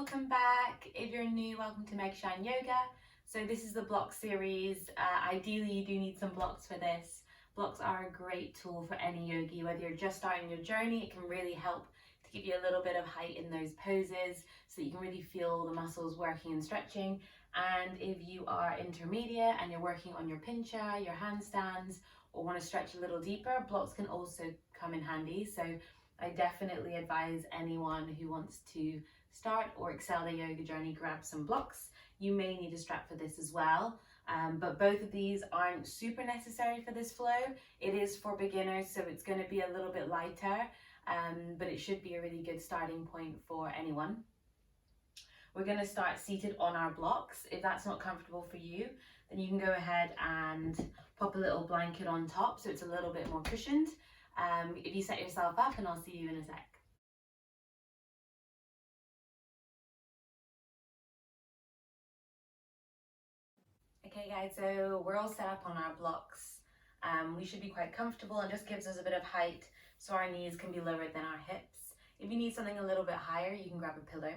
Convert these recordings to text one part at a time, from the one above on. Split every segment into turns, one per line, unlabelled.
welcome back. If you're new, welcome to Megshine Yoga. So this is the block series. Ideally you do need some blocks for this. Blocks are a great tool for any yogi, whether you're just starting your journey. It can really help to give you a little bit of height in those poses so that you can really feel the muscles working and stretching. And if you are intermediate and you're working on your pincha, your handstands, or want to stretch a little deeper, blocks can also come in handy. So I definitely advise anyone who wants to start or excel their yoga journey, grab some blocks. You may need a strap for this as well, but both of these aren't super necessary for this flow. It is for beginners, so it's going to be a little bit lighter, but it should be a really good starting point for anyone. We're going to start seated on our blocks. If that's not comfortable for you, then you can go ahead and pop a little blanket on top so it's a little bit more cushioned. If you set yourself up, and I'll see you in a sec. Okay guys, so we're all set up on our blocks. We should be quite comfortable, and just gives us a bit of height so our knees can be lower than our hips. If you need something a little bit higher, you can grab a pillow.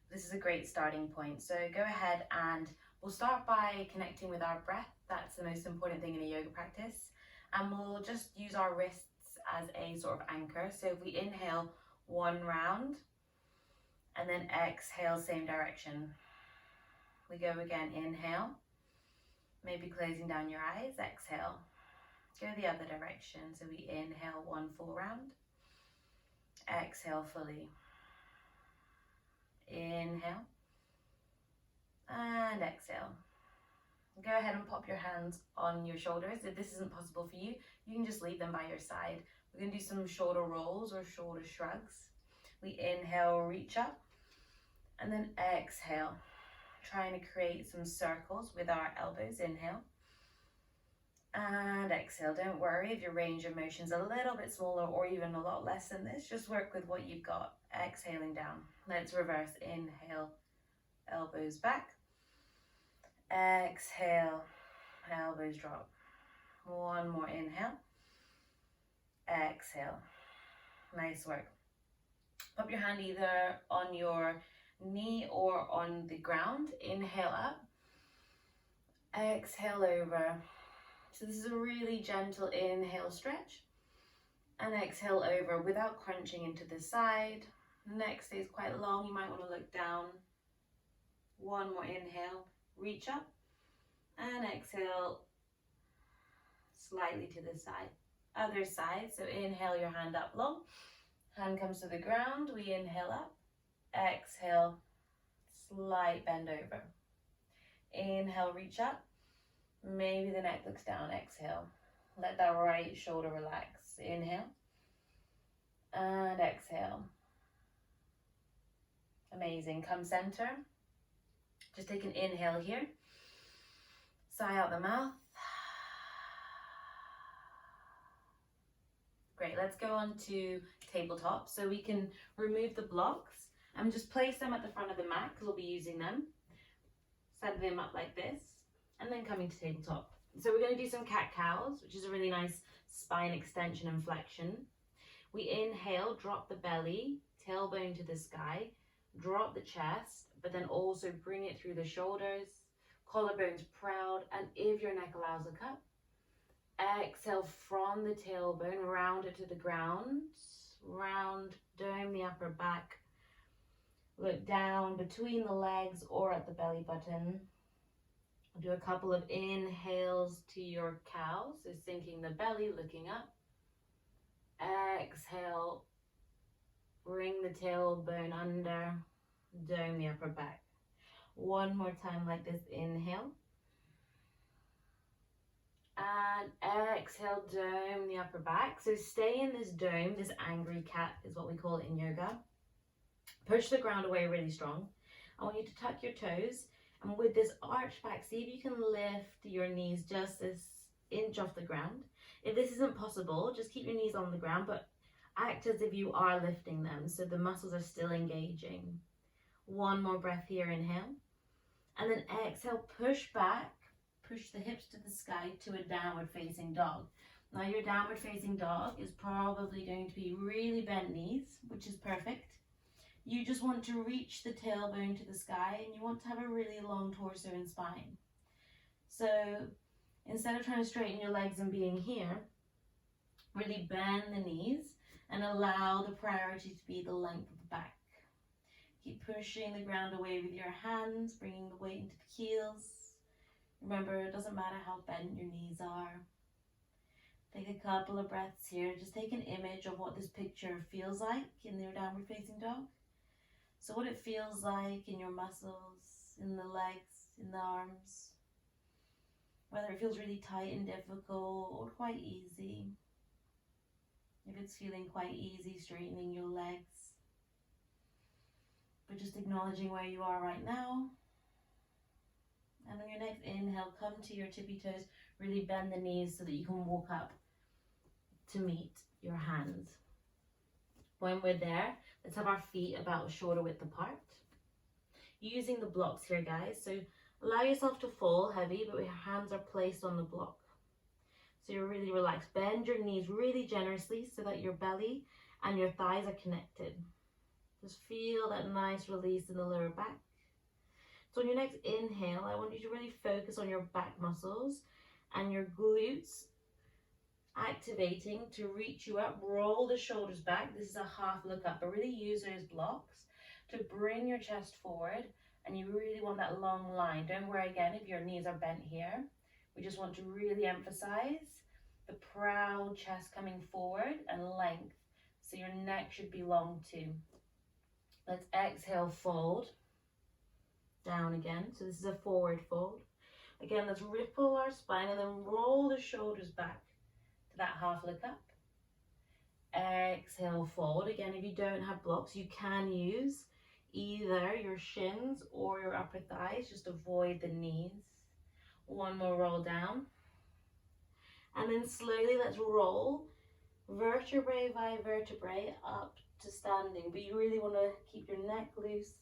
This is a great starting point. So go ahead and we'll start by connecting with our breath. That's the most important thing in a yoga practice. And we'll just use our wrists as a sort of anchor. So if we inhale one round and then exhale, same direction. We go again, inhale, maybe closing down your eyes, exhale. Go the other direction. So we inhale one full round, exhale fully. Inhale and exhale. Go ahead and pop your hands on your shoulders. If this isn't possible for you, you can just leave them by your side. We're going to do some shoulder rolls or shoulder shrugs. We inhale, reach up, and then exhale, trying to create some circles with our elbows. Inhale and exhale. Don't worry if your range of motion is a little bit smaller or even a lot less than this. Just work with what you've got. Exhaling down. Let's reverse. Inhale, elbows back. Exhale, elbows drop. One more inhale. Exhale. Nice work. Pop your hand either on your knee or on the ground. Inhale up. Exhale over. So this is a really gentle inhale stretch. And exhale over without crunching into the side. Neck stays quite long. You might want to look down. One more inhale. Reach up. And exhale slightly to the side. Other side. So inhale your hand up long. Hand comes to the ground. We inhale up. Exhale. Slight bend over. Inhale, reach up. Maybe the neck looks down. Exhale. Let that right shoulder relax. Inhale and exhale. Amazing. Come center. Just take an inhale here. Sigh out the mouth. Great. Let's go on to tabletop. So we can remove the blocks and just place them at the front of the mat because we'll be using them. Set them up like this and then coming to tabletop. So we're going to do some cat-cows, which is a really nice spine extension and flexion. We inhale, drop the belly, tailbone to the sky, drop the chest, but then also bring it through the shoulders, collarbones proud, and if your neck allows a cup, exhale from the tailbone, round it to the ground, round, dome the upper back, look down between the legs or at the belly button. Do a couple of inhales to your cow, so sinking the belly, looking up. Exhale, bring the tailbone under, dome the upper back. One more time like this, inhale. And exhale, dome the upper back. So stay in this dome, this angry cat is what we call it in yoga. Push the ground away really strong. I want you to tuck your toes. And with this arch back, see if you can lift your knees just this inch off the ground. If this isn't possible, just keep your knees on the ground, but act as if you are lifting them so the muscles are still engaging. One more breath here, inhale. And then exhale, push back, push the hips to the sky to a downward facing dog. Now your downward facing dog is probably going to be really bent knees, which is perfect. you just want to reach the tailbone to the sky, and you want to have a really long torso and spine. So instead of trying to straighten your legs and being here, really bend the knees and allow the priority to be the length of the back. Keep pushing the ground away with your hands, bringing the weight into the heels. Remember, it doesn't matter how bent your knees are. Take a couple of breaths here. Just take an image of what this picture feels like in your downward facing dog. So what it feels like in your muscles, in the legs, in the arms. Whether it feels really tight and difficult or quite easy. If it's feeling quite easy, straightening your legs. But just acknowledging where you are right now. And on your next inhale, come to your tippy toes. Really bend the knees so that you can walk up to meet your hands. When we're there, let's have our feet about shoulder width apart. Using the blocks here, guys. So allow yourself to fall heavy, but your hands are placed on the block. So you're really relaxed. Bend your knees really generously so that your belly and your thighs are connected. Just feel that nice release in the lower back. So on your next inhale, I want you to really focus on your back muscles and your glutes activating to reach you up. Roll the shoulders back. This is a half look up, but really use those blocks to bring your chest forward, and you really want that long line. Don't worry again if your knees are bent here. We just want to really emphasize the proud chest coming forward and length, so your neck should be long too. Let's exhale, fold down again. So this is a forward fold. Again, let's ripple our spine and then roll the shoulders back to that half look up. Exhale, fold. Again, if you don't have blocks, you can use either your shins or your upper thighs. Just avoid the knees. One more roll down. And then slowly let's roll vertebrae by vertebrae up to standing. But you really want to keep your neck loose.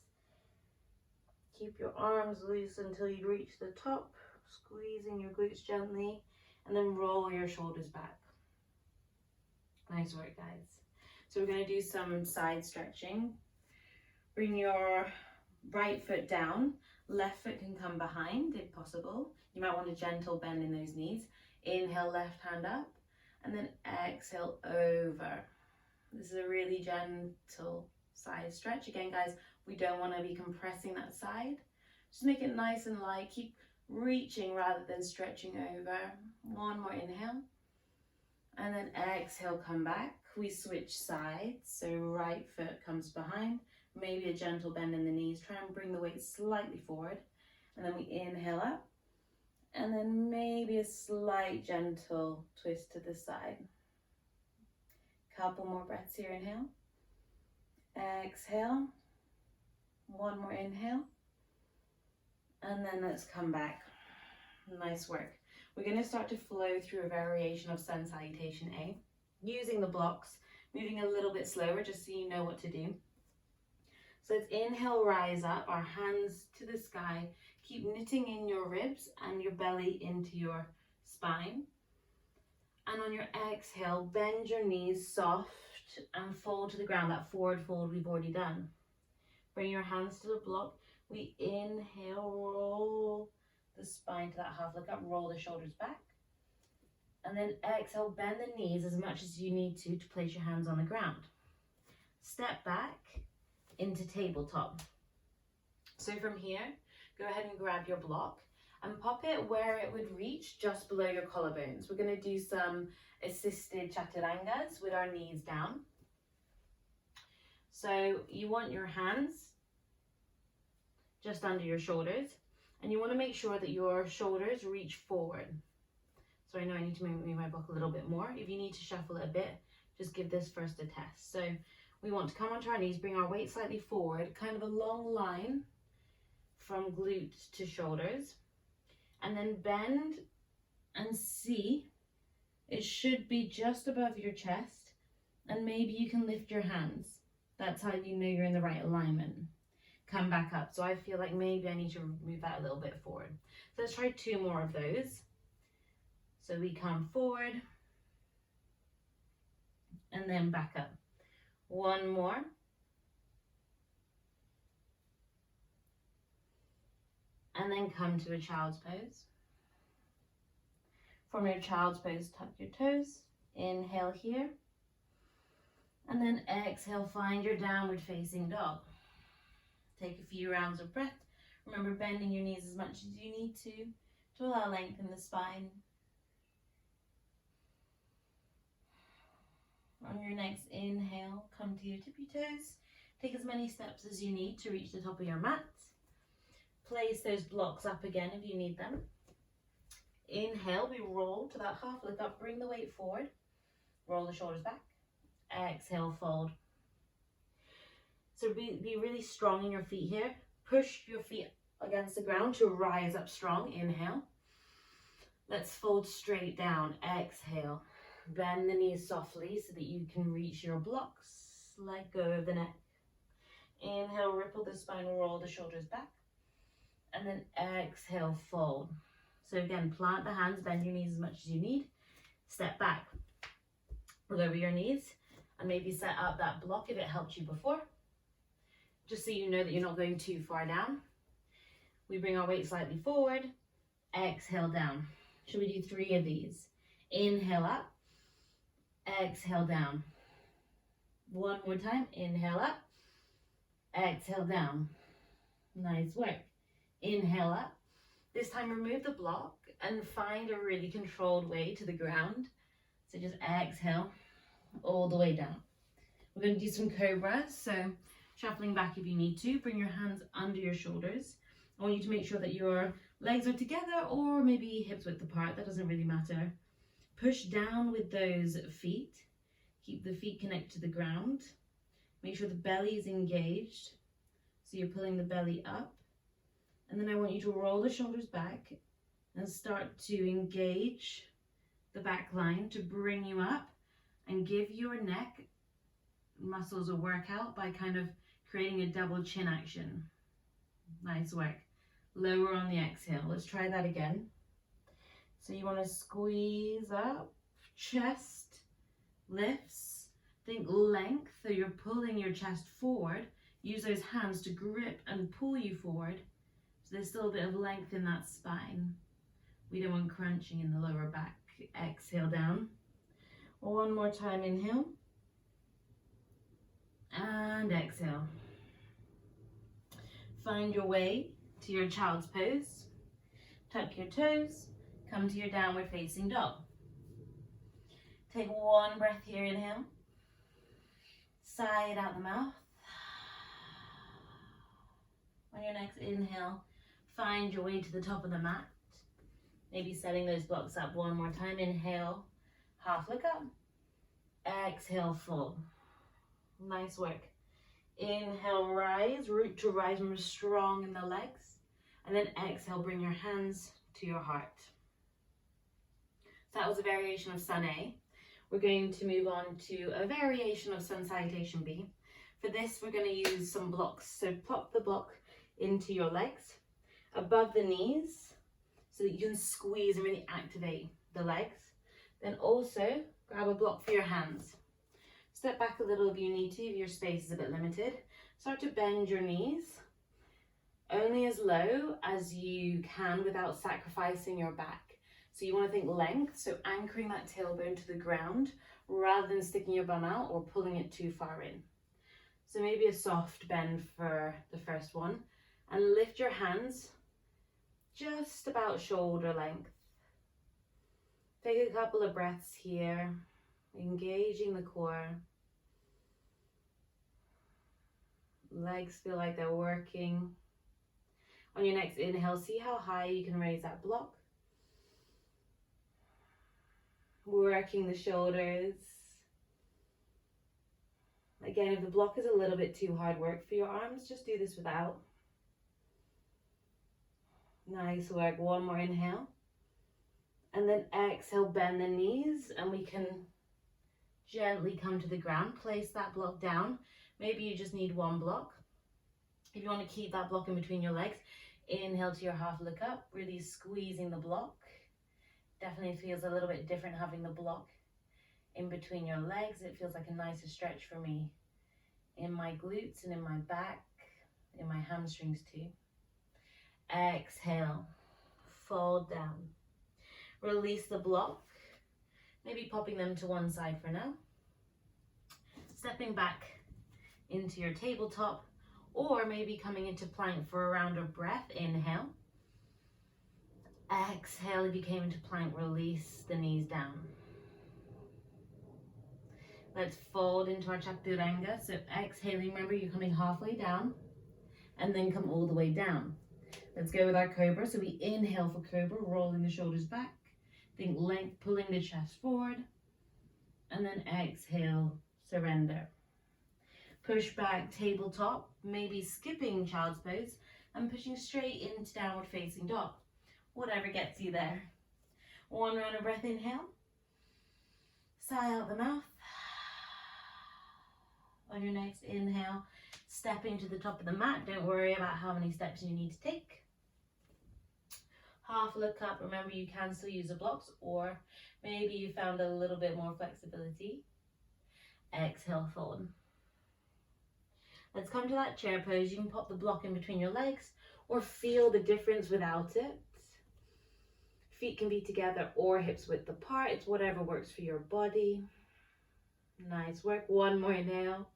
Keep your arms loose until you reach the top, squeezing your glutes gently, and then roll your shoulders back. Nice work, guys. So we're going to do some side stretching. Bring your right foot down, left foot can come behind if possible. You might want a gentle bend in those knees. Inhale, left hand up, and then exhale over. This is a really gentle side stretch. Again, guys, we don't want to be compressing that side. Just make it nice and light. Keep reaching rather than stretching over. One more inhale. And then exhale, come back. We switch sides. So right foot comes behind. Maybe a gentle bend in the knees. Try and bring the weight slightly forward. And then we inhale up. And then maybe a slight gentle twist to the side. Couple more breaths here. Inhale. Exhale. One more inhale. And then let's come back. Nice work. We're going to start to flow through a variation of Sun Salutation A, using the blocks, moving a little bit slower just so you know what to do. So let's inhale, rise up, our hands to the sky. Keep knitting in your ribs and your belly into your spine. And on your exhale, bend your knees soft and fold to the ground, that forward fold we've already done. Bring your hands to the block. We inhale, roll the spine to that half look up, roll the shoulders back. And then exhale, bend the knees as much as you need to place your hands on the ground. Step back into tabletop. So from here, go ahead and grab your block and pop it where it would reach just below your collarbones. We're going to do some assisted chaturangas with our knees down. So you want your hands just under your shoulders, and you want to make sure that your shoulders reach forward. So I know I need to move my book a little bit more. If you need to shuffle it a bit, just give this first a test. So we want to come onto our knees, bring our weight slightly forward, kind of a long line from glute to shoulders, and then bend and see. It should be just above your chest, and maybe you can lift your hands. That's how you know you're in the right alignment. Come back up. So I feel like maybe I need to move that a little bit forward. So let's try 2 more of those. So we come forward and then back up. 1 more. And then come to a child's pose. From your child's pose, tuck your toes. Inhale here. And then exhale, find your downward facing dog. Take a few rounds of breath. Remember bending your knees as much as you need to allow length in the spine. On your next inhale, come to your tippy toes. Take as many steps as you need to reach the top of your mat. Place those blocks up again if you need them. Inhale, we roll to that half look up, bring the weight forward. Roll the shoulders back. Exhale, fold. So be really strong in your feet here. Push your feet against the ground to rise up strong. Inhale. Let's fold straight down. Exhale. Bend the knees softly so that you can reach your blocks. Let go of the neck. Inhale, ripple the spine, roll the shoulders back. And then exhale, fold. So again, plant the hands, bend your knees as much as you need. Step back. Lower your knees and maybe set up that block if it helped you before. Just so you know that you're not going too far down. We bring our weight slightly forward. Exhale down. Should we do 3 of these? Inhale up. Exhale down. One more time. Inhale up. Exhale down. Nice work. Inhale up. This time remove the block and find a really controlled way to the ground. So just exhale all the way down. We're going to do some Cobras. So shuffling back if you need to. Bring your hands under your shoulders. I want you to make sure that your legs are together or maybe hips width apart. That doesn't really matter. Push down with those feet. Keep the feet connected to the ground. Make sure the belly is engaged. So you're pulling the belly up. And then I want you to roll the shoulders back and start to engage the back line to bring you up and give your neck muscles a workout by kind of creating a double chin action. Nice work. Lower on the exhale. Let's try that again. So you want to squeeze up, chest lifts, think length, so you're pulling your chest forward. Use those hands to grip and pull you forward. So there's still a bit of length in that spine. We don't want crunching in the lower back. Exhale down. One more time, inhale. And exhale. Find your way to your child's pose. Tuck your toes. Come to your downward facing dog. Take one breath here, inhale. Sigh it out the mouth. On your next inhale, find your way to the top of the mat. Maybe setting those blocks up one more time. Inhale, half look up. Exhale, fold. Nice work. Inhale, rise, root to rise, remember strong in the legs. And then exhale, bring your hands to your heart. So that was a variation of Sun A. We're going to move on to a variation of Sun Salutation B. For this, we're going to use some blocks. So plop the block into your legs, above the knees, so that you can squeeze and really activate the legs. Then also grab a block for your hands. Step back a little if you need to, if your space is a bit limited. Start to bend your knees, only as low as you can without sacrificing your back. So you want to think length, so anchoring that tailbone to the ground rather than sticking your bum out or pulling it too far in. So maybe a soft bend for the first one, and lift your hands just about shoulder length. Take a couple of breaths here, engaging the core. Legs feel like they're working. On your next inhale, see how high you can raise that block. Working the shoulders. Again, if the block is a little bit too hard work for your arms, just do this without. Nice work. One more inhale. And then exhale, bend the knees, and we can gently come to the ground. Place that block down. Maybe you just need one block. If you want to keep that block in between your legs, inhale to your half look up, really squeezing the block. Definitely feels a little bit different having the block in between your legs. It feels like a nicer stretch for me in my glutes and in my back, in my hamstrings too. Exhale, fold down. Release the block, maybe popping them to one side for now. Stepping back into your tabletop, or maybe coming into plank for a round of breath. Inhale. Exhale, if you came into plank, release the knees down. Let's fold into our chaturanga. So exhaling, remember you're coming halfway down and then come all the way down. Let's go with our Cobra. So we inhale for Cobra, rolling the shoulders back. Think length, pulling the chest forward. And then exhale, surrender. Push back, tabletop, maybe skipping child's pose and pushing straight into downward facing dog. Whatever gets you there. One round of breath, inhale. Sigh out the mouth. On your next inhale, stepping to the top of the mat. Don't worry about how many steps you need to take. Half look up. Remember, you can still use the blocks, or maybe you found a little bit more flexibility. Exhale, fold. Let's come to that chair pose. You can pop the block in between your legs or feel the difference without it. Feet can be together or hips width apart. It's whatever works for your body. Nice work. One more inhale.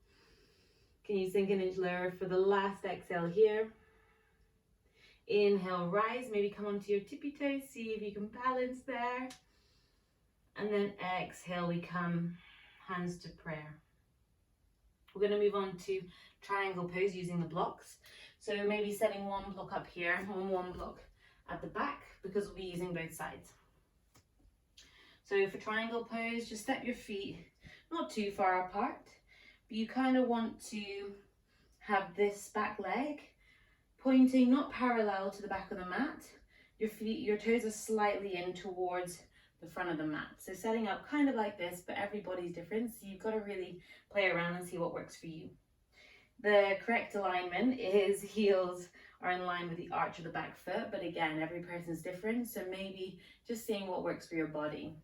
Can you sink an inch lower for the last exhale here? Inhale, rise. Maybe come onto your tippy toes. See if you can balance there. And then exhale, we come hands to prayer. We're going to move on to triangle pose using the blocks. So maybe setting one block up here and one block at the back, because we'll be using both sides. So for triangle pose, just step your feet not too far apart, but you kind of want to have this back leg pointing not parallel to the back of the mat. Your toes are slightly in towards the front of the mat. So setting up kind of like this, but everybody's different. So you've got to really play around and see what works for you. The correct alignment is heels are in line with the arch of the back foot, but again, every person's different. So maybe just seeing what works for your body.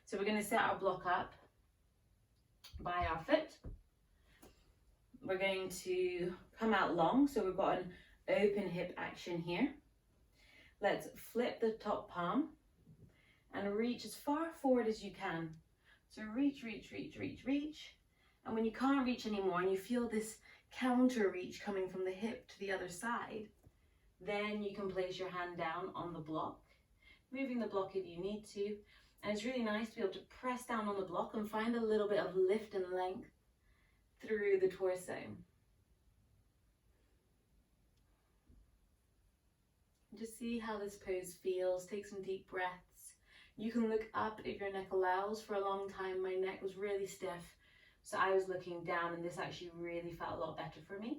So we're going to set our block up by our foot. We're going to come out long. So we've got an open hip action here. Let's flip the top palm and reach as far forward as you can. So reach, reach, reach, reach, reach. And when you can't reach anymore and you feel this counter reach coming from the hip to the other side, then you can place your hand down on the block, moving the block if you need to. And it's really nice to be able to press down on the block and find a little bit of lift and length through the torso. Just see how this pose feels. Take some deep breaths. You can look up if your neck allows. For a long time, my neck was really stiff, so I was looking down, and this actually really felt a lot better for me.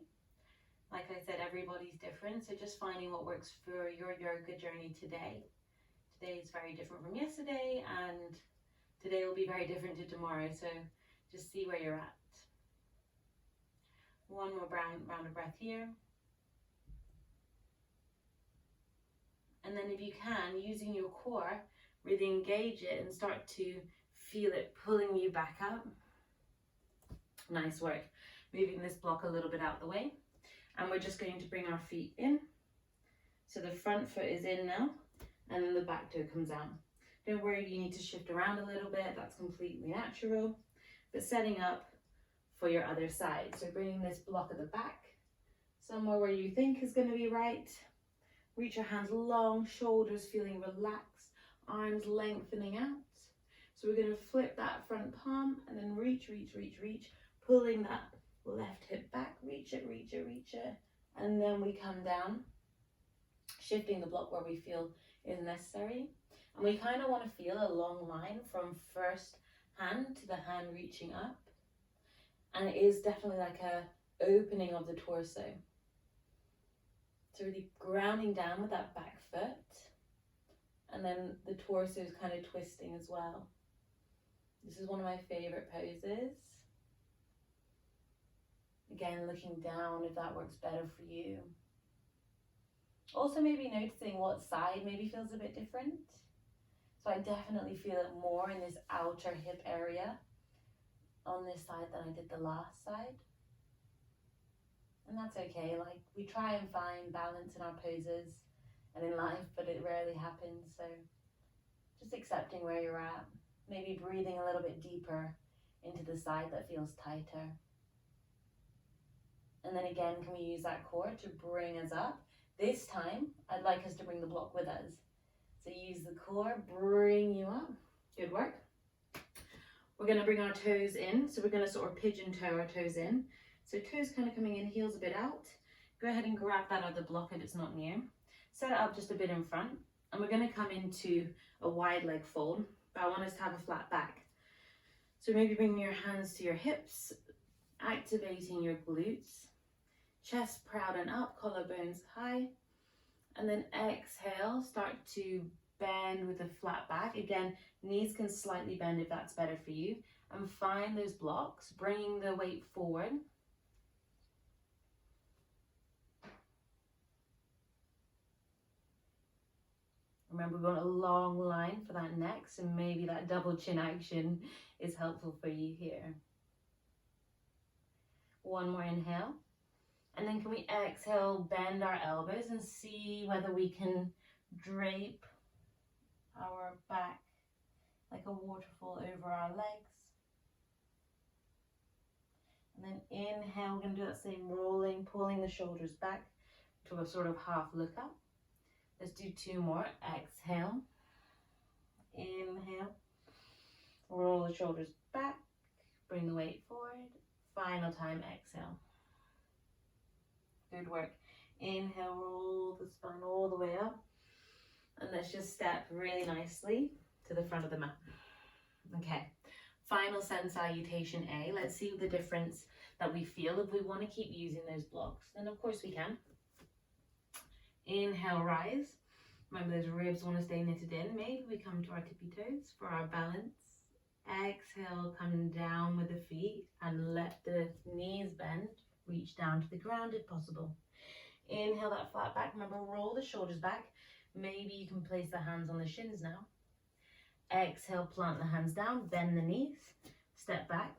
Like I said, everybody's different, so just finding what works for your yoga journey today. Today is very different from yesterday, and today will be very different to tomorrow, so just see where you're at. One more round of breath here. And then if you can, using your core, really engage it and start to feel it pulling you back up. Nice work. Moving this block a little bit out the way. And we're just going to bring our feet in. So the front foot is in now, and then the back toe comes out. Don't worry if you need to shift around a little bit, that's completely natural. But setting up for your other side. So bringing this block at the back, somewhere where you think is going to be right. Reach your hands long, shoulders feeling relaxed, arms lengthening out. So we're going to flip that front palm and then reach, reach, reach, reach, pulling that left hip back, reach it, reach it, reach it. And then we come down, shifting the block where we feel is necessary. And we kind of want to feel a long line from first hand to the hand reaching up. And it is definitely like a opening of the torso. So really grounding down with that back foot, and then the torso is kind of twisting as well. This is one of my favorite poses. Again, looking down if that works better for you. Also maybe noticing what side maybe feels a bit different. So I definitely feel it more in this outer hip area on this side than I did the last side. And that's okay. Like, we try and find balance in our poses and in life, but it rarely happens. So just accepting where you're at, maybe breathing a little bit deeper into the side that feels tighter. And then again, can we use that core to bring us up? This time, I'd like us to bring the block with us. So use the core, bring you up. Good work. We're going to bring our toes in. So we're going to sort of pigeon toe our toes in. So toes kind of coming in, heels a bit out. Go ahead and grab that other block if it's not near. Set it up just a bit in front. And we're going to come into a wide leg fold, but I want us to have a flat back. So maybe bring your hands to your hips, activating your glutes. Chest proud and up, collarbones high. And then exhale, start to bend with a flat back. Again, knees can slightly bend if that's better for you. And find those blocks, bringing the weight forward. Remember, we want a long line for that neck, so maybe that double chin action is helpful for you here. One more inhale. And then can we exhale, bend our elbows and see whether we can drape our back like a waterfall over our legs. And then inhale, we're going to do that same rolling, pulling the shoulders back to a sort of half look up. Let's do two more. Exhale, inhale, roll the shoulders back, bring the weight forward. Final time, exhale. Good work. Inhale, roll the spine all the way up. And let's just step really nicely to the front of the mat. Okay, final sun salutation A. Let's see the difference that we feel if we want to keep using those blocks. Then of course we can. Inhale, rise. Remember, those ribs want to stay knitted in. Maybe we come to our tippy toes for our balance. Exhale, come down with the feet and let the knees bend. Reach down to the ground if possible. Inhale that flat back. Remember, roll the shoulders back. Maybe you can place the hands on the shins now. Exhale, plant the hands down, bend the knees, step back.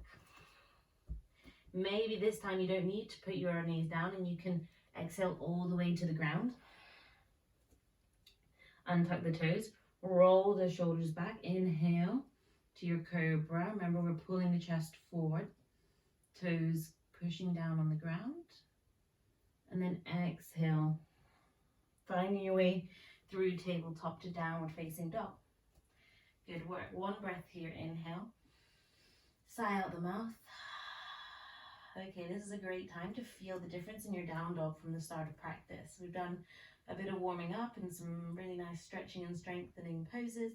Maybe this time you don't need to put your knees down and you can exhale all the way to the ground. Untuck the toes, roll the shoulders back, inhale to your Cobra. Remember, we're pulling the chest forward, toes pushing down on the ground. And then exhale, finding your way through tabletop to downward facing dog. Good work. One breath here, inhale. Sigh out the mouth. Okay, this is a great time to feel the difference in your down dog from the start of practice. We've done a bit of warming up and some really nice stretching and strengthening poses.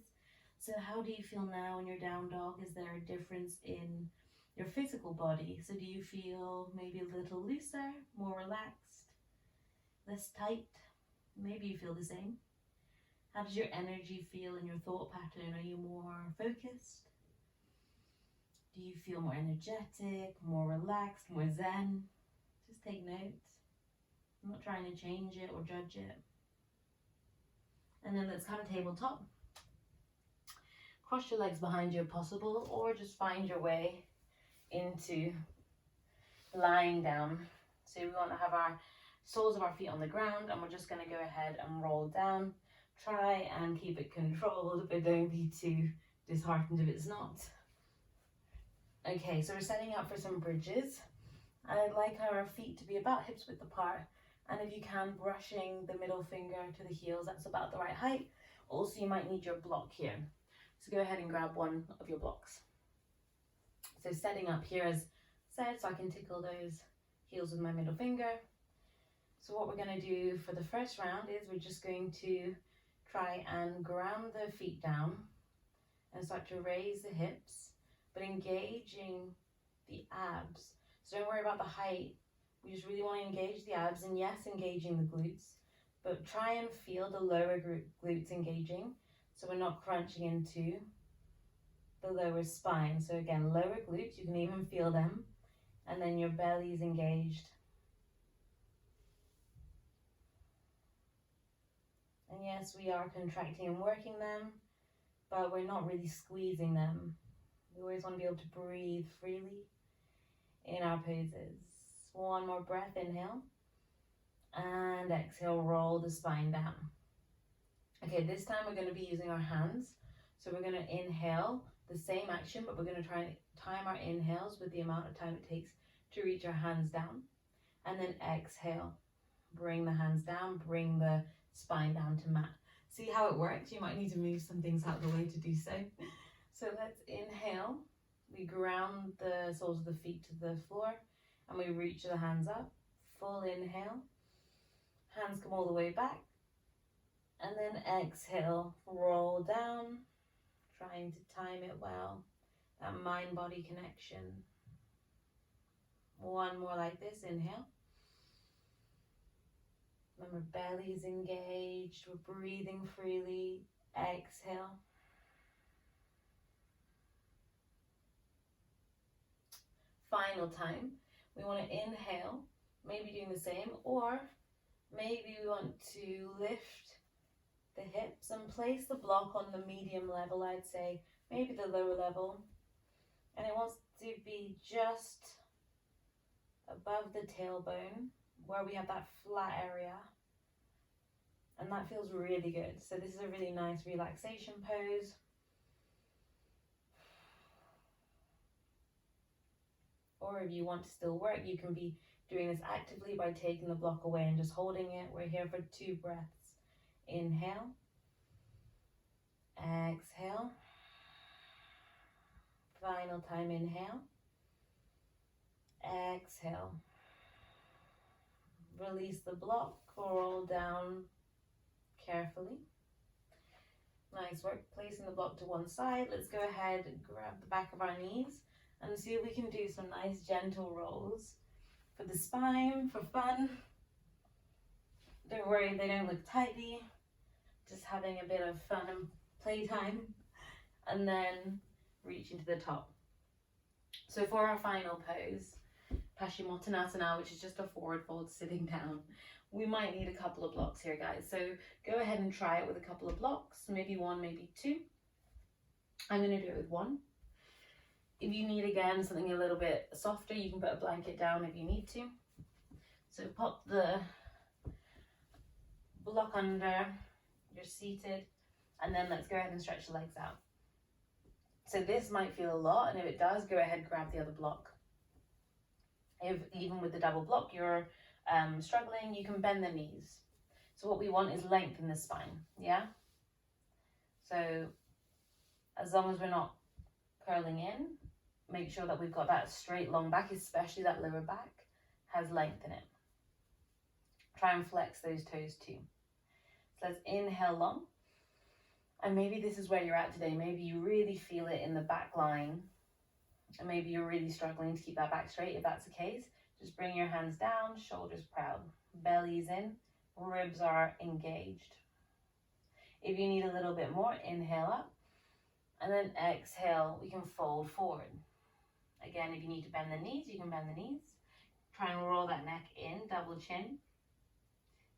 So how do you feel now in your down dog? Is there a difference in your physical body? So do you feel maybe a little looser, more relaxed, less tight? Maybe you feel the same. How does your energy feel in your thought pattern? Are you more focused? Do you feel more energetic, more relaxed, more zen? Just take note. I'm not trying to change it or judge it. And then let's come tabletop. Cross your legs behind you if possible, or just find your way into lying down. So we want to have our soles of our feet on the ground, and we're just going to go ahead and roll down. Try and keep it controlled, but don't be too disheartened if it's not. Okay, so we're setting up for some bridges. I'd like our feet to be about hips width apart, and if you can, brushing the middle finger to the heels, that's about the right height. Also, you might need your block here. So go ahead and grab one of your blocks. So setting up here as said, so I can tickle those heels with my middle finger. So what we're going to do for the first round is we're just going to try and ground the feet down and start to raise the hips, but engaging the abs. So don't worry about the height. We just really want to engage the abs, and yes, engaging the glutes, but try and feel the lower glutes engaging, so we're not crunching into the lower spine. So again, lower glutes, you can even feel them, and then your belly is engaged. And yes, we are contracting and working them, but we're not really squeezing them. We always want to be able to breathe freely in our poses. One more breath, inhale. And exhale, roll the spine down. Okay, this time we're going to be using our hands. So we're going to inhale the same action, but we're going to try and time our inhales with the amount of time it takes to reach our hands down. And then exhale, bring the hands down, bring the spine down to mat. See how it works? You might need to move some things out of the way to do so. So let's inhale. We ground the soles of the feet to the floor and we reach the hands up. Full inhale. Hands come all the way back. And then exhale, roll down, trying to time it well. That mind-body connection. One more like this, inhale. Remember, belly is engaged, we're breathing freely. Exhale. Final time, we want to inhale, maybe doing the same, or maybe we want to lift the hips and place the block on the medium level, I'd say, maybe the lower level. And it wants to be just above the tailbone, where we have that flat area. And that feels really good. So this is a really nice relaxation pose. Or if you want to still work, you can be doing this actively by taking the block away and just holding it. We're here for 2 breaths. Inhale. Exhale. Final time, inhale. Exhale. Release the block, roll down carefully. Nice work, placing the block to one side. Let's go ahead and grab the back of our knees and see if we can do some nice gentle rolls for the spine, for fun. Don't worry, they don't look tidy. Just having a bit of fun and playtime. And then reaching to the top. So for our final pose, paschimottanasana, which is just a forward fold sitting down, we might need a couple of blocks here, guys. So go ahead and try it with a couple of blocks, maybe 1, maybe 2. I'm going to do it with 1. If you need, again, something a little bit softer, you can put a blanket down if you need to. So pop the block under, you're seated, and then let's go ahead and stretch the legs out. So this might feel a lot, and if it does, go ahead and grab the other block. If even with the double block you're struggling, you can bend the knees. So what we want is length in the spine, yeah? So as long as we're not curling in, make sure that we've got that straight long back, especially that lower back has length in it. Try and flex those toes too. So let's inhale long. And maybe this is where you're at today. Maybe you really feel it in the back line. And maybe you're really struggling to keep that back straight. If that's the case, just bring your hands down, shoulders proud, belly's in, ribs are engaged. If you need a little bit more, inhale up, and then exhale, we can fold forward. Again, if you need to bend the knees, you can bend the knees. Try and roll that neck in, double chin.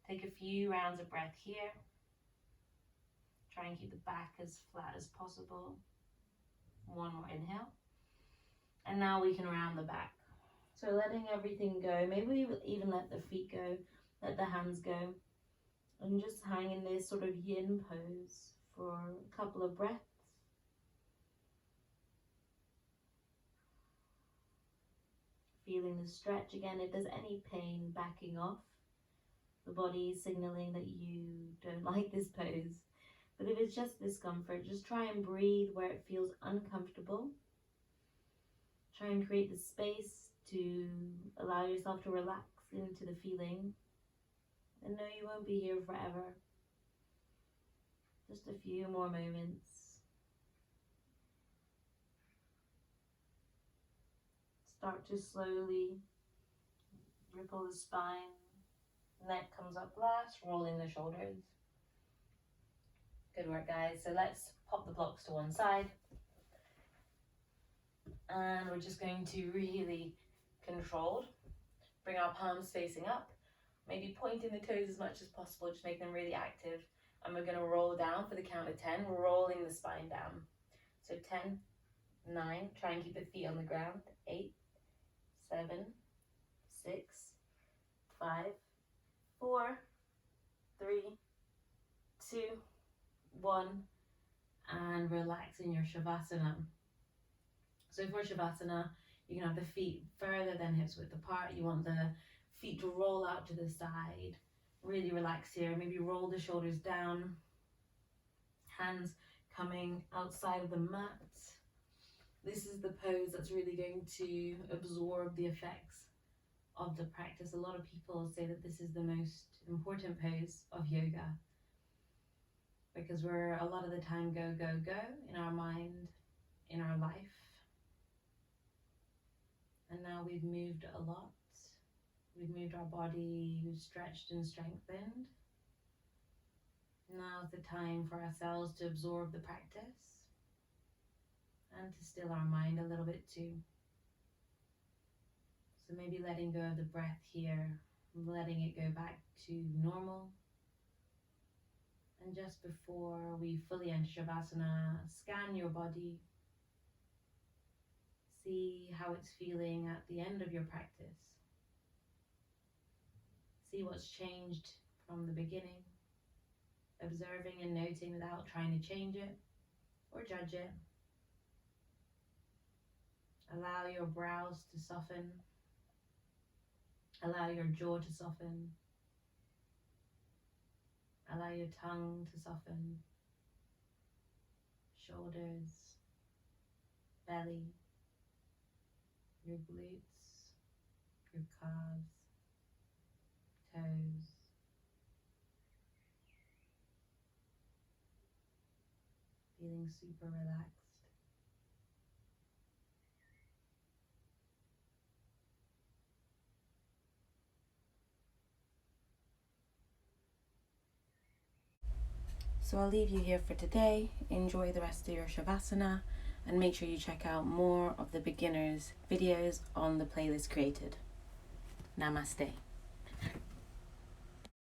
Take a few rounds of breath here. Try and keep the back as flat as possible. 1 more inhale. And now we can round the back. So letting everything go. Maybe we even let the feet go, let the hands go. And just hang in this sort of yin pose for a couple of breaths. Feeling the stretch again. If there's any pain, backing off. The body signaling that you don't like this pose. But if it's just discomfort, just try and breathe where it feels uncomfortable. Try and create the space to allow yourself to relax into the feeling. And know you won't be here forever. Just a few more moments. Start to slowly ripple the spine. Neck comes up last, rolling the shoulders. Good work, guys. So let's pop the blocks to one side. And we're just going to really controlled. Bring our palms facing up. Maybe pointing the toes as much as possible, just make them really active. And we're going to roll down for the count of 10, rolling the spine down. So 10, 9, try and keep the feet on the ground. 8, 7, 6, 5, 4, 3, 2, 1, and relax in your Shavasana. So for Shavasana, you can have the feet further than hips width apart. You want the feet to roll out to the side. Really relax here. Maybe roll the shoulders down. Hands coming outside of the mat. This is the pose that's really going to absorb the effects of the practice. A lot of people say that this is the most important pose of yoga because we're a lot of the time go, go, go in our mind, in our life. And now we've moved a lot. We've moved our body, we've stretched and strengthened. Now's the time for ourselves to absorb the practice and to still our mind a little bit too. So maybe letting go of the breath here, letting it go back to normal. And just before we fully enter Shavasana, scan your body. See how it's feeling at the end of your practice. See what's changed from the beginning. Observing and noting without trying to change it or judge it. Allow your brows to soften. Allow your jaw to soften. Allow your tongue to soften. Shoulders, belly, your glutes, your calves, toes. Feeling super relaxed. So I'll leave you here for today. Enjoy the rest of your Shavasana and make sure you check out more of the beginners videos on the playlist created. Namaste.